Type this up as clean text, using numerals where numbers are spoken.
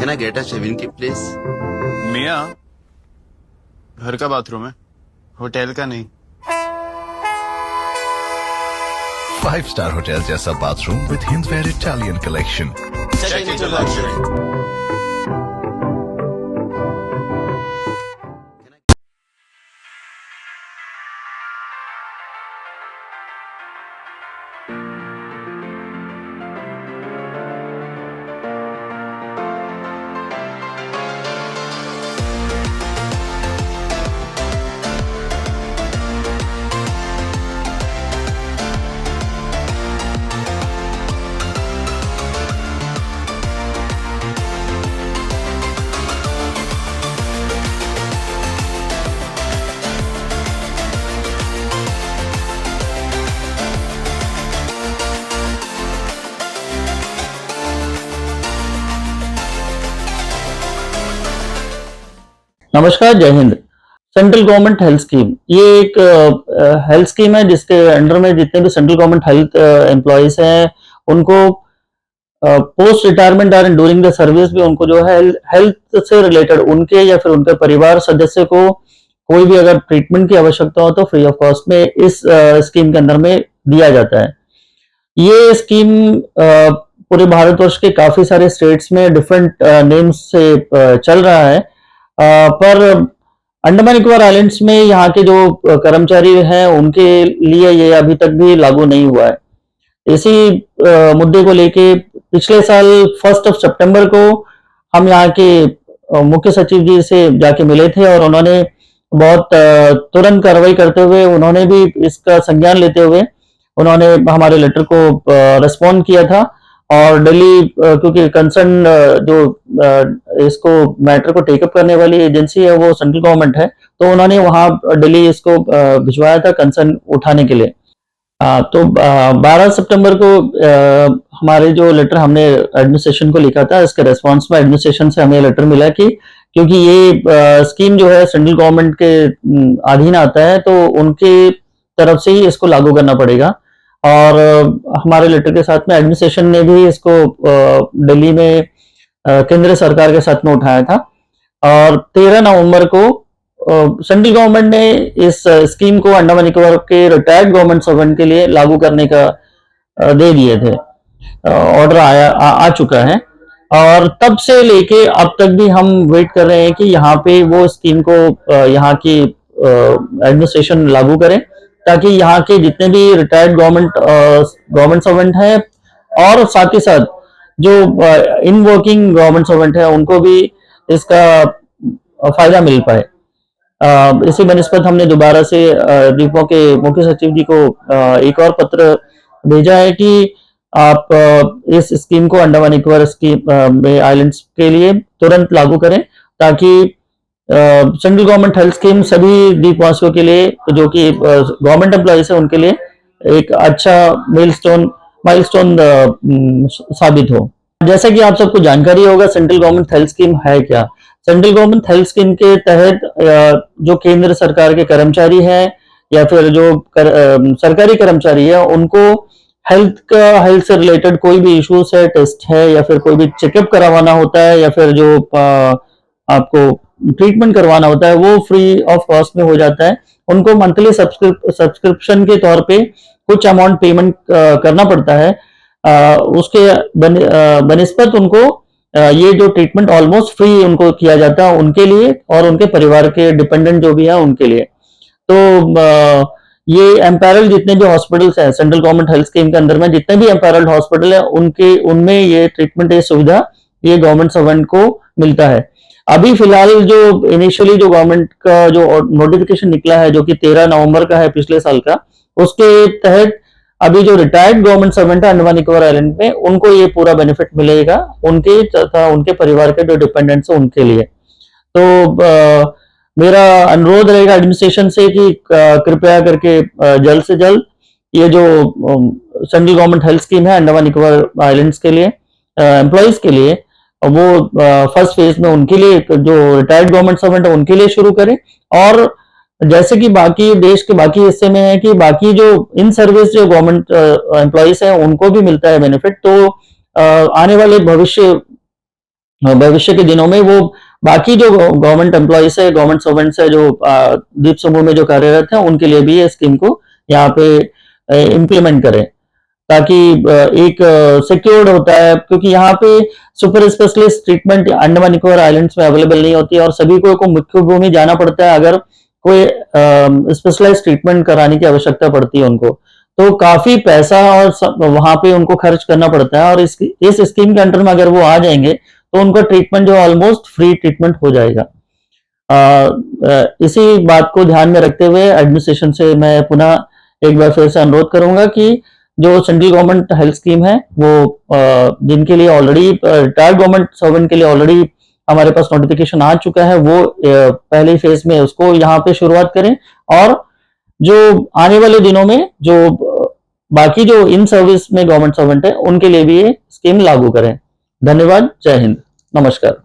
Can I get a shaving kit, please? मियाँ, घर का बाथरूम है, होटल का नहीं। 5-star होटल जैसा bathroom with Hindware Italian collection. Check into luxury. नमस्कार, जय Hind. Central government health scheme ये एक हेल्थ स्कीम है जिसके अंडर में जितने भी सेंट्रल गवर्नमेंट हेल्थ एम्प्लॉयज हैं उनको पोस्ट रिटायरमेंट और ड्यूरिंग द सर्विस भी उनको जो है हेल्थ से रिलेटेड उनके या फिर उनके परिवार सदस्य को कोई भी अगर ट्रीटमेंट की आवश्यकता हो तो फ्री ऑफ कॉस्ट में इस स्कीम के अंदर में दिया जाता है। ये स्कीम पूरे भारतवर्ष के काफी सारे स्टेट्स में डिफरेंट नेम्स से चल रहा है, पर अंडमान निकोबार आइलैंड्स में यहाँ के जो कर्मचारी हैं उनके लिए ये अभी तक भी लागू नहीं हुआ है। इसी मुद्दे को लेके पिछले साल 1 सितंबर को हम यहाँ के मुख्य सचिव जी से जाके मिले थे और उन्होंने बहुत तुरंत कार्रवाई करते हुए उन्होंने भी इसका संज्ञान लेते हुए उन्होंने हमारे लेटर को रिस्पॉन्ड किया था और दिल्ली क्योंकि कंसर्न जो इसको मैटर को टेकअप करने वाली एजेंसी है वो सेंट्रल गवर्नमेंट है, तो उन्होंने वहां दिल्ली इसको भिजवाया था कंसर्न उठाने के लिए। तो 12 सितंबर को हमारे जो लेटर हमने एडमिनिस्ट्रेशन को लिखा था, इसके रेस्पॉन्स में एडमिनिस्ट्रेशन से हमें लेटर मिला कि क्योंकि ये स्कीम जो है सेंट्रल गवर्नमेंट के अधीन आता है तो उनकी तरफ से ही इसको लागू करना पड़ेगा। और हमारे लेटर के साथ में एडमिनिस्ट्रेशन ने भी इसको दिल्ली में केंद्र सरकार के साथ में उठाया था और 13 नवंबर को सेंट्रल गवर्नमेंट ने इस स्कीम को अंडमान निकोबार के रिटायर्ड गवर्नमेंट सर्वेंट के लिए लागू करने का दे दिए थे, ऑर्डर आ चुका है और तब से लेके अब तक भी हम वेट कर रहे हैं कि यहाँ पे वो स्कीम को यहाँ की एडमिनिस्ट्रेशन लागू करे ताकि यहाँ के जितने भी रिटायर्ड गवर्नमेंट सर्वेंट हैं और साथ ही साथ जो इन वर्किंग गवर्नमेंट सर्वेंट है उनको भी इसका फायदा मिल पाए। इसी बनिस्पत हमने दोबारा से डिपो के मुख्य सचिव जी को एक और पत्र भेजा है कि आप इस स्कीम को अंडमान निकोबार स्कीम में आइलैंड्स के लिए तुरंत लागू करें ताकि सेंट्रल गवर्नमेंट हेल्थ स्कीम सभी द्वीपवासियों के लिए जो कि गवर्नमेंट एम्प्लॉयज है उनके लिए एक अच्छा माइलस्टोन साबित हो। जैसा कि आप सबको जानकारी होगा सेंट्रल गवर्नमेंट हेल्थ स्कीम है क्या। सेंट्रल गवर्नमेंट हेल्थ स्कीम के तहत जो केंद्र सरकार के कर्मचारी हैं या फिर जो सरकारी कर्मचारी है उनको हेल्थ से रिलेटेड कोई भी इश्यूज है, टेस्ट है या फिर कोई भी चेकअप करवाना होता है या फिर जो आपको ट्रीटमेंट करवाना होता है वो फ्री ऑफ कॉस्ट में हो जाता है। उनको मंथली सब्सक्रिप्शन के तौर पे कुछ अमाउंट पेमेंट करना पड़ता है, उसके बनिस्पत उनको ये जो ट्रीटमेंट ऑलमोस्ट फ्री उनको किया जाता है उनके लिए और उनके परिवार के डिपेंडेंट जो भी है उनके लिए। तो ये एम्पैरल जितने भी हॉस्पिटल्स हैं सेंट्रल गवर्नमेंट हेल्थ स्कीम के अंदर में जितने भी एम्पैरल्ड हॉस्पिटल है उनमें ये ट्रीटमेंट ये सुविधा ये गवर्नमेंट सर्वेंट को मिलता है। अभी फिलहाल जो इनिशियली जो गवर्नमेंट का जो नोटिफिकेशन निकला है जो कि 13 नवंबर का है पिछले साल का, उसके तहत अभी जो रिटायर्ड गवर्नमेंट सर्वेंट है अंडमान निकोबार आइलैंड में उनको ये पूरा बेनिफिट मिलेगा उनके तथा उनके परिवार के जो डिपेंडेंट्स है उनके लिए। तो मेरा अनुरोध रहेगा एडमिनिस्ट्रेशन से कि कृपया करके जल्द से जल्द ये जो सेंट्रल गवर्नमेंट हेल्थ स्कीम है अंडमान निकोबार आइलैंड्स के लिए एम्प्लॉयज के लिए वो फर्स्ट फेज में उनके लिए जो रिटायर्ड गवर्नमेंट सर्वेंट है उनके लिए शुरू करें और जैसे कि बाकी देश के बाकी हिस्से में है कि बाकी जो इन सर्विस जो गवर्नमेंट एम्प्लॉयज हैं उनको भी मिलता है बेनिफिट, तो आने वाले भविष्य भविष्य के दिनों में वो बाकी जो गवर्नमेंट एम्प्लॉयज है, गवर्नमेंट सर्वेंट्स है, जो द्वीप समूह में जो कार्यरत है, उनके लिए भी ये स्कीम को यहाँ पे इम्प्लीमेंट करें, ताकि एक सिक्योर्ड होता है, क्योंकि यहाँ पे super specialist treatment Andaman Nicobar islands में अवेलेबल नहीं होती है और सभी को मुख्य भूमि जाना पड़ता है अगर कोई स्पेशलाइज ट्रीटमेंट कराने की आवश्यकता पड़ती है उनको, तो काफी पैसा और वहां पे उनको खर्च करना पड़ता है। और इस स्कीम के अंडर में अगर वो आ जाएंगे तो उनका ट्रीटमेंट जो ऑलमोस्ट फ्री ट्रीटमेंट हो जाएगा। इसी बात को ध्यान में रखते हुए एडमिनिस्ट्रेशन से मैं पुनः एक बार फिर से अनुरोध करूंगा कि जो सेंट्रल गवर्नमेंट हेल्थ स्कीम है वो जिनके लिए ऑलरेडी रिटायर्ड गवर्नमेंट सर्वेंट के लिए ऑलरेडी हमारे पास नोटिफिकेशन आ चुका है, वो पहले फेज में उसको यहाँ पे शुरुआत करें, और जो आने वाले दिनों में जो बाकी जो इन सर्विस में गवर्नमेंट सर्वेंट है उनके लिए भी ये स्कीम लागू करें। धन्यवाद। जय हिंद। नमस्कार।